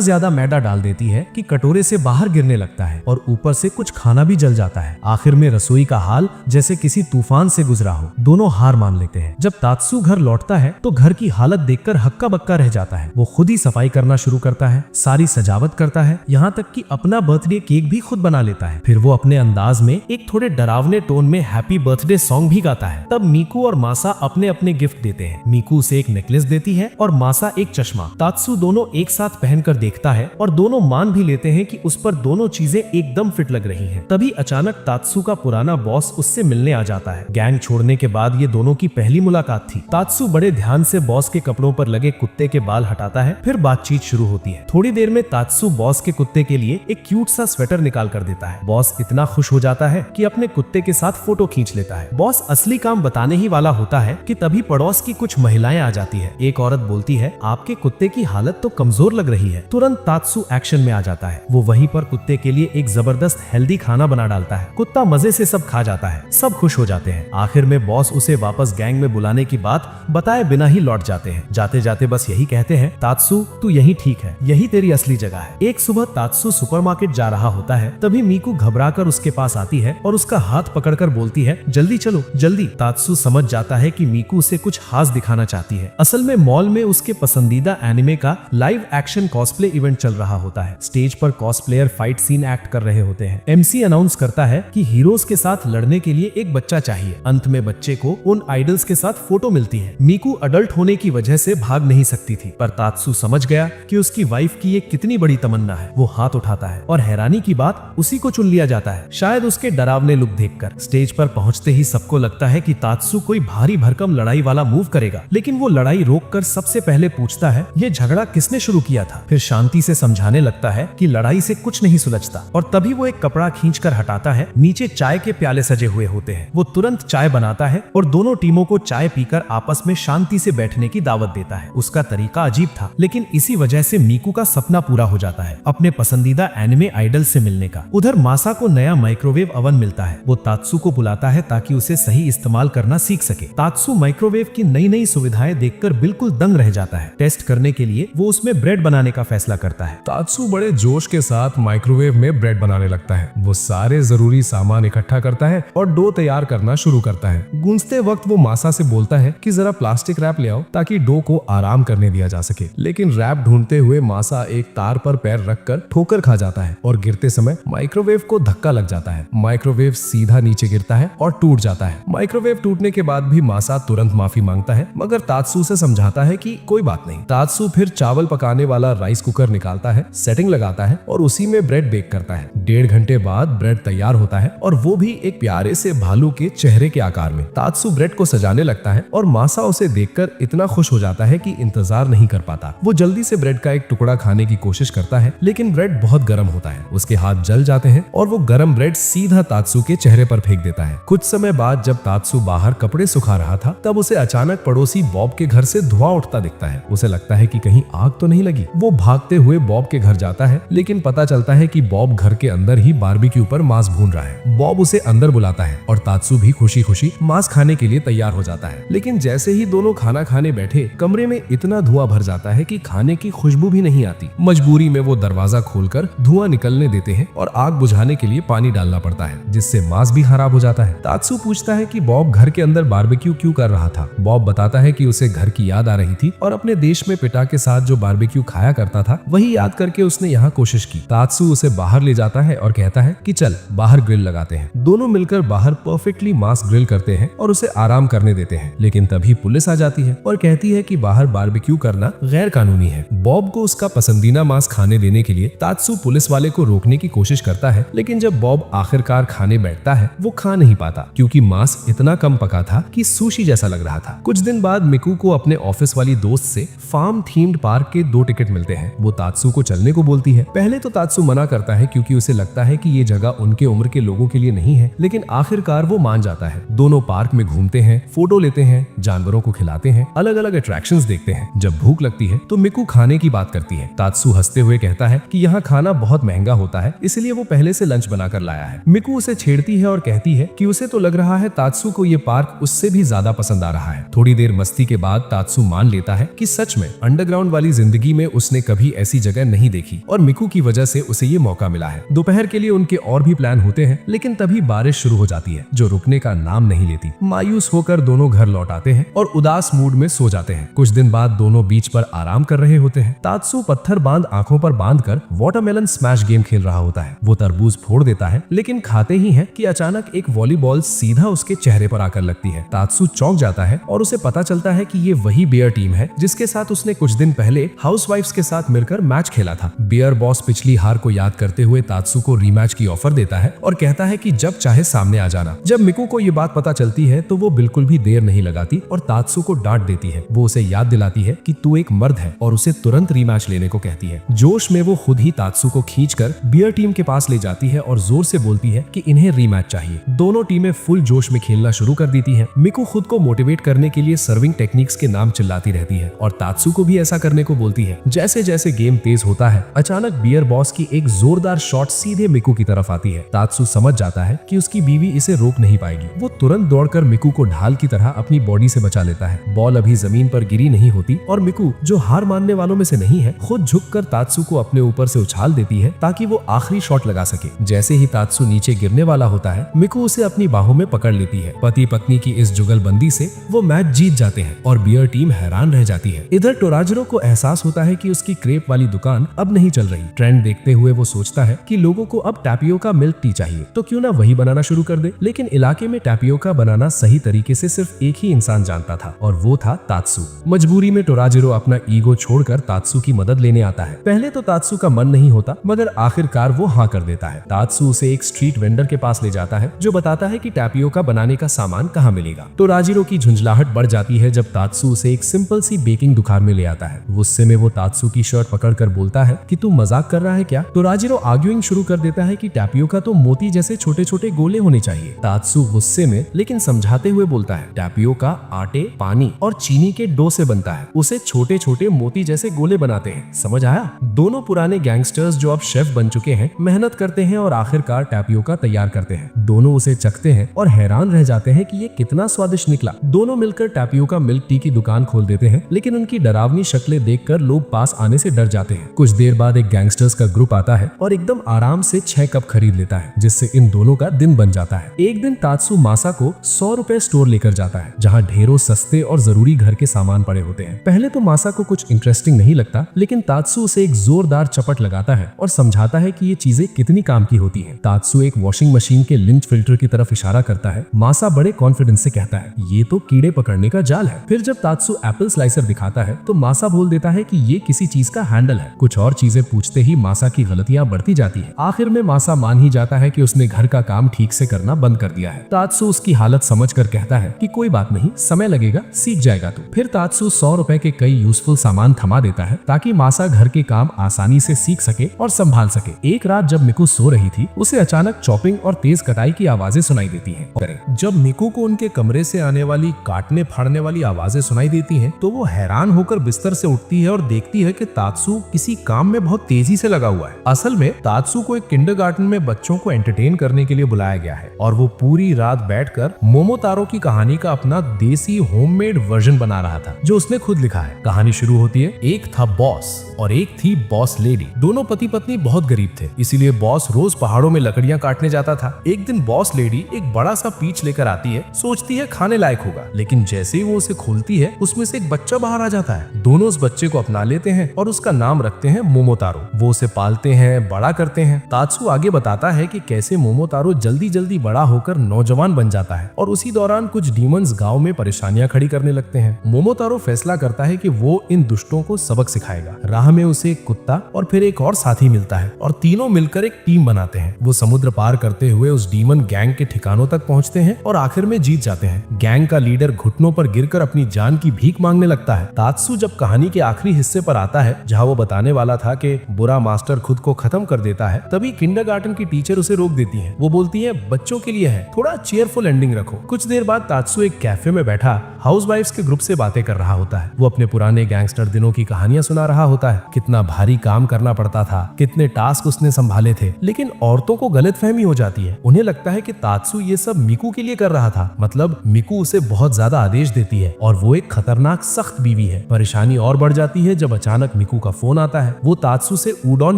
ज्यादा मैदा डाल देती है कि कटोरे से बाहर गिरने लगता है और ऊपर से कुछ खाना भी जल जाता है। आखिर में रसोई का हाल जैसे किसी तूफान से गुजरा हो। दोनों हार मान लेते हैं। जब तात्सु घर लौटता है तो घर की हालत देखकर हक्का बक्का रह जाता है। वो खुद ही सफाई करना शुरू करता है, सारी सजावट करता है, यहाँ तक कि अपना बर्थडे केक भी खुद बना लेता है। फिर वो अपने अंदाज में एक थोड़े डरावने टोन में हैप्पी बर्थडे सॉन्ग भी गाता है। तब मीकू और मासा अपने अपने गिफ्ट देते हैं। मीकू उसे एक नेकलेस देती है और मासा एक चश्मा। तात्सु दोनों एक साथ पहनकर देखता है और दोनों मान भी लेते हैं कि उस पर दोनों चीजें एकदम फिट लग रही हैं। तभी अचानक तात्सु का पुराना बॉस उससे मिलने आ जाता है। गैंग छोड़ने के बाद ये दोनों की पहली मुलाकात थी। तात्सु बड़े ध्यान से बॉस के कपड़ों पर लगे कुत्ते के बाल हटाता है। फिर बातचीत शुरू होती है। थोड़ी देर में तात्सु बॉस के कुत्ते के लिए एक क्यूट सा स्वेटर निकाल कर देता है। बॉस इतना खुश हो जाता है कि अपने कुत्ते के साथ फोटो खींच लेता है। बॉस असली काम बताने ही वाला होता है कि तभी पड़ोस की कुछ महिलाएं आ जाती है। एक औरत बोलती है, आपके कुत्ते की हालत तो कमजोर लग रही है। तुरंत तात्सु एक्शन में आ जाता है। वो वहीं पर कुत्ते के लिए एक जबरदस्त हेल्दी खाना बना डालता है। कुत्ता मजे से सब खा जाता है। सब खुश हो जाते हैं। आखिर में बॉस उसे वापस गैंग में बुलाने की बात बताए बिना ही लौट जाते हैं। जाते जाते बस यही कहते हैं, तात्सु तू यही ठीक है, यही तेरी असली जगह है। एक सुबह तात्सु सुपरमार्केट जा रहा होता है। तभी मीकू घबराकर उसके पास आती है और उसका हाथ पकड़कर बोलती है, जल्दी चलो जल्दी। तात्सु समझ जाता है कि मीकू उसे कुछ खास दिखाना चाहती है। असल में मॉल में उसके पसंदीदा एनिमे का लाइव एक्शन कॉस्प्ले इवेंट चल रहा होता है। स्टेज पर कॉस्प्लेयर फाइट सीन एक्ट कर रहे होते हैं। एमसी अनाउंस करता है कि हीरोज के साथ लड़ने के लिए एक बच्चा चाहिए। अंत में बच्चे को उन आइडल्स के साथ फोटो मिलती है। मीकू अडल्ट होने की वजह से भाग नहीं सकती थी, पर तात्सु समझ गया कि उसकी वाइफ की ये कितनी बड़ी तमन्ना है। वो हाथ उठाता है और हैरानी की बात, उसी को चुन लिया जाता है, शायद उसके डरावने लुक देखकर। स्टेज पर पहुंचते ही सबको लगता है कि तात्सु कोई भारी भरकम लड़ाई वाला मूव करेगा, लेकिन वो लड़ाई रोककर सबसे पहले पूछता है, ये झगड़ा किसने शुरू किया था। फिर शांति से समझाने लगता है कि लड़ाई से कुछ नहीं सुलझता। और तभी वो एक कपड़ा खींचकर हटाता है। नीचे चाय के प्याले सजे हुए होते हैं। वो तुरंत चाय बनाता है और दोनों टीमों को चाय पीकर आपस में शांति से बैठने की दावत देता है। उसका तरीका अजीब था, लेकिन इसी वजह से मीकू का सपना पूरा हो जाता है, अपने पसंदीदा एनिमे आइडल से मिलने का। उधर मासा को नया माइक्रोवेव ओवन मिलता है। वो तात्सु को बुलाता है ताकि उसे सही इस्तेमाल करना सीख सके। तात्सु माइक्रोवेव की नई नई सुविधाएं देखकर बिल्कुल दंग रह जाता है। टेस्ट करने के लिए वो उसमें ब्रेड बनाने का फैसला करता है। तात्सु बड़े जोश के साथ माइक्रोवेव में ब्रेड बनाने लगता है। वो सारे जरूरी सामान इकट्ठा करता है और डो तैयार करना शुरू करता है। गूंजते वक्त वो मासा से बोलता है कि जरा प्लास्टिक रैप ले आओ ताकि डो को आराम करने दिया जा सके। लेकिन रैप ढूंढते हुए मासा एक तार पर पैर रखकर ठोकर खा जाता है और गिरते समय माइक्रोवेव को धक्का लग जाता है। माइक्रोवेव सीधा नीचे गिरता है और टूट जाता है। माइक्रोवेव टूटने के बाद भी मासा तुरंत माफी मांगता है, मगर तात्सु से समझाता है कि कोई बात नहीं। तात्सु फिर चावल पकाने वाला राइस कुकर निकालता है, सेटिंग लगाता है और उसी में ब्रेड बेक करता है। 1.5 घंटे बाद ब्रेड तैयार होता है और वो भी एक प्यारे से भालू के चेहरे के आकार में। तात्सु ब्रेड को सजाने लगता है और मासा उसे देखकर इतना खुश हो जाता है कि इंतजार नहीं कर पाता। वो जल्दी से ब्रेड का एक टुकड़ा खाने की कोशिश करता है, लेकिन ब्रेड बहुत गर्म होता है। उसके हाथ जल जाते हैं और वो गर्म ब्रेड सीधा तात्सु के चेहरे पर फेंक देता है। कुछ समय बाद जब तात्सु बाहर कपड़े सुखा रहा था, तब उसे अचानक पड़ोसी बॉब के घर से धुआं उठता दिखता है। उसे लगता है कि कहीं आग तो नहीं लगी। वो भागते हुए बॉब के घर जाता है, लेकिन पता चलता है कि बॉब घर के अंदर ही बारबेक्यू पर मांस भून रहा है। बॉब उसे अंदर बुलाता है और तात्सु भी खुशी खुशी मांस खाने के लिए तैयार हो जाता है। लेकिन जैसे ही दोनों खाना खाने बैठे, कमरे में इतना धुआं भर जाता है कि खाने की खुशबू भी नहीं आती। मजबूरी में वो दरवाजा खोलकर धुआं निकलने देते हैं और आग बुझाने के लिए पानी डालना पड़ता है, जिससे मांस भी खराब हो जाता है। तात्सु पूछता है कि बॉब घर के अंदर बारबेक्यू क्यों कर रहा था। बॉब बताता है कि उसे घर की याद आ रही थी और अपने देश में पिता के साथ जो बारबेक्यू खाया करता था, वही याद करके उसने यहाँ कोशिश की। तात्सु उसे बाहर ले जाता है और कहता है कि चल बाहर ग्रिल लगाते हैं। दोनों मिलकर बाहर परफेक्टली मांस ग्रिल करते हैं और उसे आराम करने देते हैं। लेकिन तभी पुलिस आ जाती है और कहती है कि बाहर बारबेक्यू करना गैर कानूनी है। बॉब को उसका पसंदीदा मांस खाने देने के लिए तात्सु पुलिस वाले को रोकने की कोशिश करता है, लेकिन जब बॉब आखिरकार खाने बैठता है, वो खा नहीं पाता क्योंकि मांस इतना कम पका था कि सुशी जैसा लग रहा था। कुछ दिन बाद मिकू को अपने ऑफिस वाली दोस्त से फार्म थीम्ड पार्क के 2 टिकट मिलते हैं। वो तात्सु को चलने को बोलती है। पहले तो तात्सु मना करता है क्योंकि उसे लगता है कि ये जगह उनके उम्र के लोगों के लिए नहीं है, लेकिन आखिरकार वो मान जाता है। दोनों पार्क में घूमते हैं, फोटो लेते हैं, जानवरों को खिलाते हैं, अलग अलग अट्रैक्शंस देखते हैं। जब भूख लगती है तो मिकू खाने की बात करती है। तात्सु हंसते हुए कहता है कि यहाँ खाना बहुत महंगा होता है, इसलिए वो पहले से लंच बनाकर लाया है। मिकू उसे छेड़ती है और कहती है कि उसे तो लग रहा है तात्सु को ये पार्क उससे भी ज्यादा पसंद आ रहा है। थोड़ी देर मस्ती के बाद तात्सु मान लेता है कि सच में अंडरग्राउंड वाली जिंदगी में उसने कभी ऐसी जगह नहीं देखी और मिकू की वजह से उसे ये मौका मिला है। दोपहर के लिए उनके और भी प्लान होते हैं, लेकिन तभी बारिश शुरू हो जाती है जो रुकने का नाम नहीं लेती। मायूस होकर दोनों घर लौट आते हैं और उदास मूड में सो जाते हैं। कुछ दिन बाद दोनों बीच पर आराम कर रहे होते हैं। तात्सु पत्थर बांध आंखों पर बांधकर वाटरमेलन स्मैश गेम खेल रहा होता है। वो तरबूज फोड़ देता है, लेकिन खाते ही है कि अचानक एक वॉलीबॉल सीधा उसके चेहरे पर आकर लगती है। तात्सु चौंक जाता है और उसे पता चलता है कि ये वही बियर टीम है जिसके साथ उसने कुछ दिन पहले हाउसवाइफ्स के साथ मिलकर मैच खेला था। बियर बॉस पिछली हार को याद करते हुए तात्सु को रीमैच की ऑफर देता है और कहता है कि जब चाहे सामने आ जाना। जब मिकू को ये बात पता चलती है तो वो बिल्कुल भी देर नहीं लगाती और तात्सु को डांट देती है। वो उसे याद दिलाती है कि तू एक मर्द है और उसे तुरंत रीमैच लेने को कहती है। जोश में वो खुद ही तात्सु को खींचकर बियर टीम के पास ले जाती है और जोर से बोलती है कि इन्हें रीमैच चाहिए। दोनों टीमें फुल जोश में खेलना शुरू कर देती हैं। मिकू खुद को मोटिवेट करने के लिए सर्विंग टेक्निक्स के नाम चिल्लाती रहती है और तात्सु को भी ऐसा करने को बोलती है। जैसे जैसे गेम तेज होता है, अचानक बियर बॉस की एक जोरदार शॉट सीधे मिकू की तरफ आती है। तात्सु समझ जाता है कि उसकी बीवी इसे रोक नहीं पाएगी। वो तुरंत दौड़कर मिकू को ढाल की तरह अपनी बॉडी से बचा लेता है। बॉल अभी जमीन पर गिरी नहीं होती और मिकू, जो हार मानने वालों में से नहीं है, खुद झुककर तात्सु को अपने ऊपर से उछाल देती है ताकि वो आखिरी शॉट लगा सके। जैसे ही तात्सु नीचे गिरने वाला होता है, मिकू उसे अपनी बाहों में पकड़ लेती है। पति पत्नी की इस जुगलबंदी से वो मैच जीत जाते हैं और बियर टीम हैरान रह जाती है। इधर टोराजिरो को एहसास होता है कि उसकी क्रेप वाली दुकान अब नहीं चल रही। ट्रेंड देखते हुए वो सोचता है कि लोगों को अब टैपियोका मिल्क टी चाहिए, तो क्यों ना वही बनाना शुरू कर दे। लेकिन इलाके में टैपियोका बनाना सही तरीके से सिर्फ एक ही इंसान जानता था और वो था तात्सु। मजबूरी में टोराजिरो अपना ईगो छोड़कर तात्सु की मदद लेने आता है। पहले तो तात्सु का मन नहीं होता, मगर आखिरकार वो हाँ कर देता है। तात्सु उसे एक स्ट्रीट वेंडर के पास ले जाता है जो बताता है कि टैपियोका बनाने का सामान कहाँ मिलेगा। टोराजिरो की झुंझलाहट बढ़ जाती है जब तात्सु उसे एक सिंपल सी बेकिंग दुकान में ले आता है। गुस्से में वो तात्सु की शर्ट पकड़कर बोलता है कि तू मजाक कर रहा है क्या। टोराजिरो आर्ग्यूइंग शुरू कर देता है कि टैपियोका तो मोती जैसे छोटे छोटे गोले होने चाहिए। तात्सु गुस्से में लेकिन समझाते हुए बोलता है, टैपियोका आटे, पानी और चीनी के डो से बनता है, उसे छोटे छोटे मोती जैसे गोले बनाते हैं। समझ आया? दोनों पुराने गैंगस्टर्स जो अब शेफ बन चुके हैं मेहनत करते हैं और आखिरकार टैपियोका तैयार करते हैं। दोनों उसे चखते हैं और हैरान रह जाते हैं कि ये कितना स्वादिष्ट निकला। दोनों मिलकर टैपियोका मिल्क टी की दुकान खोल देते हैं, लेकिन उनकी डरावनी शक्लें देखकर लोग पास आने से डर जाते हैं। कुछ देर बाद एक गैंगस्टर्स का ग्रुप आता है और एकदम आराम से 6 कप खरीद लेता है, जिससे इन दोनों का दिन बन जाता है। एक दिन तात्सु मासा को 100 रुपए स्टोर लेकर जाता है, जहाँ ढेरों सस्ते और जरूरी घर के सामान पड़े होते हैं। पहले तो मासा को कुछ इंटरेस्टिंग नहीं लगता, लेकिन तात्सु उसे एक जोरदार चपट लगाता है और समझाता है कि ये चीजें कितनी काम की होती हैं। तात्सु एक वॉशिंग मशीन के लिंच फिल्टर की तरफ इशारा करता है। मासा बड़े कॉन्फिडेंस से कहता है, ये तो कीड़े पकड़ने का जाल है। फिर जब तात्सु एप्पल स्लाइसर दिखाता है तो मासा बोल देता है कि ये किसी चीज का हैंडल है। कुछ और चीजें पूछते ही मासा की गलतियां बढ़ती जाती है। आखिर में मासा मान ही जाता है कि उसने घर का काम ठीक से करना बंद कर दिया है। तात्सु उसकी हालत समझकर कहता है कि कोई बात नहीं, समय लगेगा, सीख जाएगा तू। फिर तात्सु 100 रुपए के कई यूजफुल सामान थमा देता है ताकि मासा घर के काम आसानी से सीख सके और संभाल सके। एक रात जब मिकू सो रही थी, उसे अचानक चॉपिंग और तेज कटाई की आवाजें सुनाई देती हैं। जब मिकू को उनके कमरे से आने वाली काटने फाड़ने वाली आवाजें सुनाई देती हैं, तो वो हैरान होकर बिस्तर से उठती है और देखती है कि तात्सु किसी काम में बहुत तेजी से लगा हुआ है। असल में तात्सु को एक किंडरगार्टन में बच्चों को एंटरटेन करने के लिए बुलाया गया है और वो पूरी रात बैठकर मोमोतारो की कहानी का अपना देसी होममेड वर्जन बना रहा था, जो उसने खुद लिखा है। कहानी शुरू होती है, एक था बॉस और एक थी बॉस लेडी। दोनों पति पत्नी बहुत गरीब थे, इसीलिए बॉस रोज पहाड़ों में लकड़ियां काटने जाता था। एक दिन बॉस लेडी एक बड़ा सा पीच लेकर आती है, सोचती है खाने लायक होगा, लेकिन जैसे ही वो उसे खोलती है उसमें से एक बच्चा बाहर आ जाता है। दोनों उस बच्चे को अपना लेते हैं और उसका नाम रखते हैं मोमोतारो। वो उसे पालते हैं, बड़ा करते हैं। तात्सु आगे बताता है कि कैसे मोमोतारो जल्दी जल्दी बड़ा होकर नौजवान बन जाता है और उसी दौरान कुछ डीमंस गांव में परेशानियां खड़ी करने लगते हैं। मोमोतारो फैसला करता है कि वो इन दुष्टों को सबक सिखाएगा। राह में उसे एक कुत्ता और फिर एक और साथी मिलता है और तीनों मिलकर एक टीम बनाते हैं। वो समुद्र पार करते हुए उस डीमन गैंग के ठिकानों तक पहुंचते हैं और आखिर में जीत जाते हैं। गैंग का लीडर घुटनों पर गिरकर अपनी जान की भीख मांगने लगता है। तात्सु जब कहानी के आखिरी हिस्से पर आता है, जहाँ वो बताने वाला था कि बुरा मास्टर खुद को खत्म कर देता है, तभी किंडरगार्टन की टीचर उसे रोक देती है। वो बोलती है, बच्चों के लिए है, थोड़ा चीयरफुल एंडिंग रखो। कुछ देर बाद तात्सु एक कैफे में बैठा हाउसवाइफ्स के ग्रुप से बातें कर रहा होता है। वो अपने पुराने गैंगस्टर दिनों की कहानियां सुना रहा होता है, कितना भारी काम करना पड़ता था, कितने टास्क उसने संभाले थे। लेकिन औरतों को गलतफहमी हो जाती है। उन्हें लगता है कि तात्सु ये सब मिकू के लिए कर रहा था, मतलब मिकू उसे बहुत ज्यादा आदेश देती है। और वो एक खतरनाक सख्त बीवी है। परेशानी और बढ़ जाती है जब अचानक मिकू का फोन आता है। वो तात्सू से उडॉन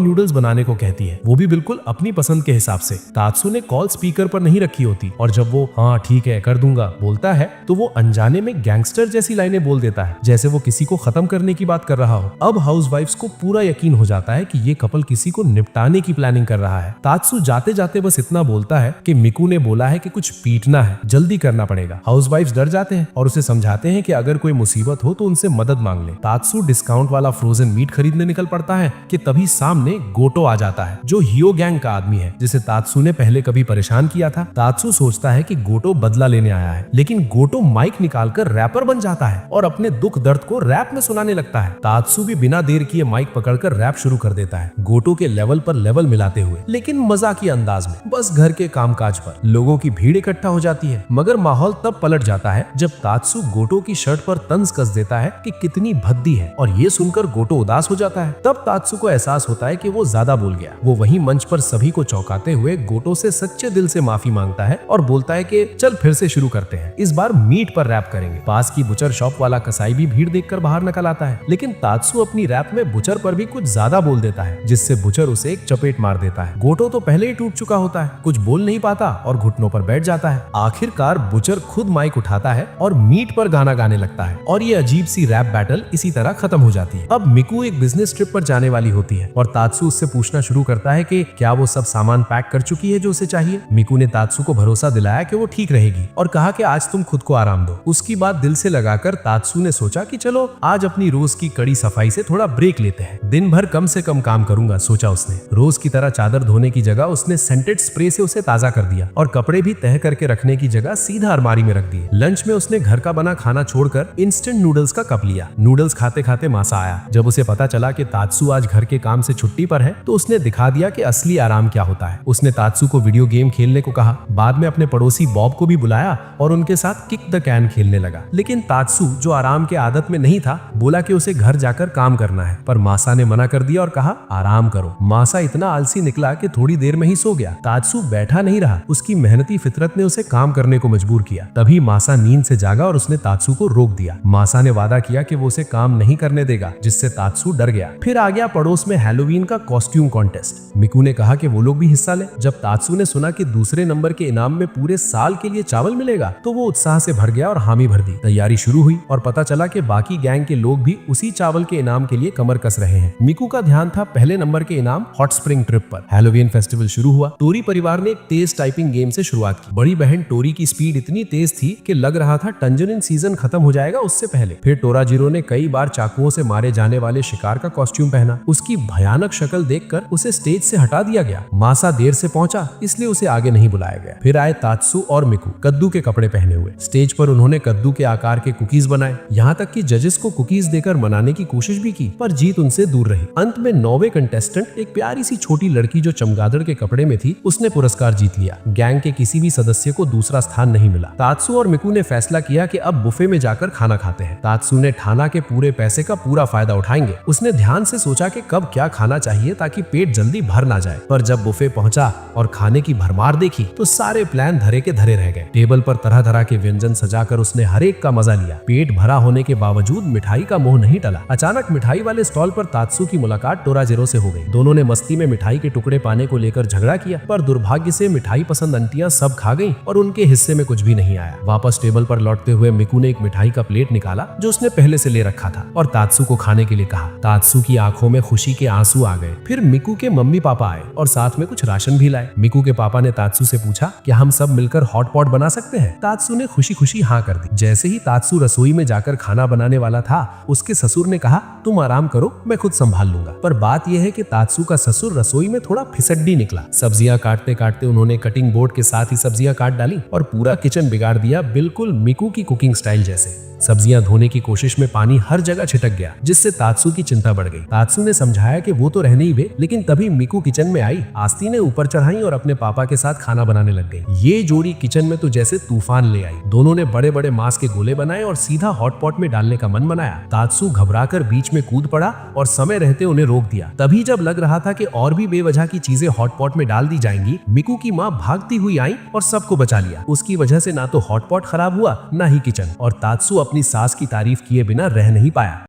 नूडल्स बनाने को कहती है, वो भी बिल्कुल अपनी पसंद के हिसाब से। तात्सू ने कॉल स्पीकर पर नहीं रखी होती और जब वो हाँ ठीक है कर दूंगा बोलता है तो वो अनजाने में गैंगस्टर जैसी लाइनें बोल देता है, जैसे वो किसी को खत्म करने की बात कर रहा हो। अब हाउसवाइफ्स को पूरा यकीन हो जाता है कि ये कपल किसी को निपटाने की प्लानिंग कर रहा है। तात्सू जाते जाते बस इतना बोलता है कि मिकू ने बोला है कि कुछ पीटना है, जल्दी करना पड़ेगा। हाउसवाइफ्स डर जाते हैं और उसे समझाते हैं कि अगर कोई मुसीबत हो तो उनसे मदद मांग ले। तात्सू डिस्काउंट वाला फ्रोजन मीट खरीदने निकल पड़ता है कि तभी सामने गोटो आ जाता है, जो हियो गैंग का आदमी है जिसे तात्सू ने पहले कभी परेशान किया था। तात्सू सोचता है कि गोटो बदला लेने आया है, लेकिन गोटो माइक निकालकर रैपर बन जाता है और अपने दुख दर्द को रैप में सुनाने लगता है। तात्सू भी बिना देर किए माइक पकड़कर रैप शुरू कर देता है, गोटो के लेवल पर लेवल मिलाते हुए, लेकिन मजाकी अंदाज में। बस घर के कामकाज पर लोगों की भीड़ इकट्ठा हो जाती है, मगर माहौल तब पलट जाता है जब तात्सू गोटो की शर्ट पर तंज कस देता है कि कितनी भद्दी है, और ये सुनकर गोटो उदास हो जाता है। तब तात्सू को एहसास होता है कि वो ज्यादा बोल गया। वो वहीं मंच पर सभी को चौंकाते हुए गोटो से सच्चे दिल से माफी मांगता है और बोलता है कि चल फिर से शुरू करते हैं, इस बार मीट पर रैप करेंगे। पास की बुचर शॉप वाला कसाई भी भीड़ देखकर बाहर निकल आता है, लेकिन तात्सू अपनी रैप में बुचर पर भी कुछ ज्यादा बोल देता है, जिससे बुचर उसे एक चपेट मार देता है। गोटो तो पहले ही टूट चुका होता है, कुछ बोल नहीं पाता और घुटनों पर बैठ जाता है। आखिरकार बुचर खुद माइक उठाता है और मीट पर गाना गाने लगता है और ये अजीब सी रैप बैटल इसी तरह खत्म हो जाती है। अब मिकू एक बिजनेस ट्रिप पर जाने वाली होती है और तात्सू उससे पूछना शुरू करता है कि क्या वो सब सामान पैक कर चुकी है जो उसे चाहिए। मिकू ने तात्सू को भरोसा दिलाया कि वो ठीक रहेगी और कहा कि आज तुम खुद को आराम दो। उसकी बात दिल से लगाकर तात्सू ने सोचा कि चलो आज अपनी रोज की कड़ी सफाई से थोड़ा ब्रेक लेते हैं, दिन भर कम से कम काम करूंगा, सोचा उसने। रोज की तरह चादर धोने की जगह उसने सेंटेड स्प्रे से उसे ताजा कर दिया और कपड़े भी तह करके रखने की जगह सीधा अलमारी में रख दिए। लंच में उसने घर का बना खाना छोड़कर इंस्टेंट नूडल्स का कप लिया। नूडल्स खाते खाते मासा आया। जब उसे पता चला कि तात्सू आज घर के काम से छुट्टी पर है तो उसने दिखा दिया कि असली आराम क्या होता है। उसने तात्सू को वीडियो गेम खेलने को कहा। बाद में अपने पड़ोसी बॉब को भी बुलाया और उनके साथ किक द कैन खेलने लगा। लेकिन तात्सू जो आराम के आदत में नहीं था, बोला कि उसे घर जाकर काम करना है, पर मासा ने मना कर दिया और कहा आराम करो। मासा इतना आलसी निकला कि थोड़ी देर में ही सो गया। तात्सू बैठा नहीं रहा, उसकी मेहनती फितरत ने उसे काम करने को मजबूर किया। तभी मासा नींद से जागा और उसने तात्सू को रोक दिया। मासा ने वादा किया कि वो उसे काम नहीं करने देगा, जिससे तात्सू डर गया। फिर आ गया पड़ोस में हैलोवीन का कॉस्ट्यूम कॉन्टेस्ट। मिकू ने कहा कि वो लोग भी हिस्सा ले। जब तात्सू ने सुना कि दूसरे नंबर के इनाम में पूरे साल के लिए चावल मिलेगा तो वो उत्साह से भर गया और हामी भर दी। तैयारी शुरू हुई और पता चला कि बाकी गैंग के लोग भी उसी चावल के इनाम के लिए कमर कस रहे हैं। मिकू का ध्यान था पहले नंबर के इनाम हॉट स्प्रिंग ट्रिप पर। हैलोवीन फेस्टिवल शुरू हुआ। टोरी परिवार ने एक तेज टाइपिंग गेम से शुरुआत की। बड़ी बहन टोरी की स्पीड इतनी तेज थी कि लग रहा था टंजरिन सीजन खत्म हो जाएगा उससे पहले। फिर टोराजीरो ने कई बार चाकुओं से मारे जाने वाले शिकार का कॉस्ट्यूम पहना। उसकी भयानक शक्ल देखकर उसे स्टेज से हटा दिया गया। मासा देर से पहुंचा इसलिए उसे आगे नहीं बुलाया गया। फिर आए तात्सू और मिकू कद्दू के कपड़े पहने हुए। स्टेज पर उन्होंने कद्दू के आकार के कुकीज बनाए। यहाँ तक कि जजेस को कुकीज देकर मनाने की कोशिश भी की, पर जीत उनसे दूर रही। अंत में 9वें कंटेस्टेंट एक प्यारी सी छोटी लड़की जो चमगादड़ के कपड़े में थी, उसने पुरस्कार जीत लिया। गैंग के किसी भी सदस्य को दूसरा स्थान नहीं मिला। तात्सू और मिकू ने फैसला किया कि अब बुफे में जाकर खाना खाते हैं। तात्सू ने ठाना के पूरे पैसे का पूरा फायदा उठाएंगे। उसने ध्यान से सोचा कि कब क्या खाना चाहिए ताकि पेट जल्दी भर ना जाए। पर जब बुफे पहुंचा और खाने की भरमार देखी तो सारे प्लान धरे के धरे रह गए। टेबल पर तरह तरह के व्यंजन सजाकर उसने हर एक का मजा लिया। पेट भरा होने के बावजूद मिठाई का मोह नहीं टला। अचानक मिठाई वाले स्टॉल पर तात्सू की मुलाकात टोराजीरो से हो गई। दोनों ने मस्ती में मिठाई के टुकड़े पाने को लेकर झगड़ा किया, पर दुर्भाग्य से मिठाई पसंद आंटियां सब खा गईं और उनके हिस्से में कुछ भी नहीं आया। वापस टेबल पर लौटते हुए मिकू ने एक मिठाई का प्लेट निकाला जो उसने पहले से ले रखा था और तात्सू को खाने के लिए कहा। तात्सू की आंखों में खुशी के आंसू आ गए। फिर मिकू के मम्मी पापा आए और साथ में कुछ राशन भी लाए। मिकू के पापा ने तात्सू से पूछा कि हम सब मिलकर हॉट पॉट बना सकते हैं। तात्सू ने खुशी खुशी हाँ कर दी। जैसे ही तात्सू रसोई में जाकर खाना बनाने वाला था, उसके ससुर ने कहा तुम आराम करो, मैं खुद संभाल लूंगा। पर बात यह है कि तात्सू का ससुर रसोई में थोड़ा फिसड्डी निकला। सब्जियां काटते काटते उन्होंने कटिंग बोर्ड के साथ ही सब्जियां काट डाली और पूरा किचन बिगाड़ दिया, बिल्कुल मिकू की कुकिंग स्टाइल जैसे। सब्जियां धोने की कोशिश में पानी हर जगह छिटक गया, जिससे तात्सू की चिंता बढ़ गई। तात्सू ने समझाया कि वो तो रहने ही वे, लेकिन तभी मिकू किचन में आई। आस्ती ने ऊपर चढ़ाई और अपने पापा के साथ खाना बनाने लग गई। ये जोड़ी किचन में तो जैसे तूफान ले आई। दोनों ने बड़े बड़े मांस के गोले बनाए और सीधा हॉट पॉट में डालने का मन बनाया। तात्सू घबराकर बीच में कूद पड़ा और समय रहते उन्हें रोक दिया। तभी जब लग रहा था कि और भी बेवजह की चीजें हॉट पॉट में डाल दी जाएंगी, मिकू की माँ भागती हुई आई और सबको बचा लिया। उसकी वजह से ना तो हॉट पॉट खराब हुआ ना ही किचन, और और तात्सु अपनी सास की तारीफ किए बिना रह नहीं पाया।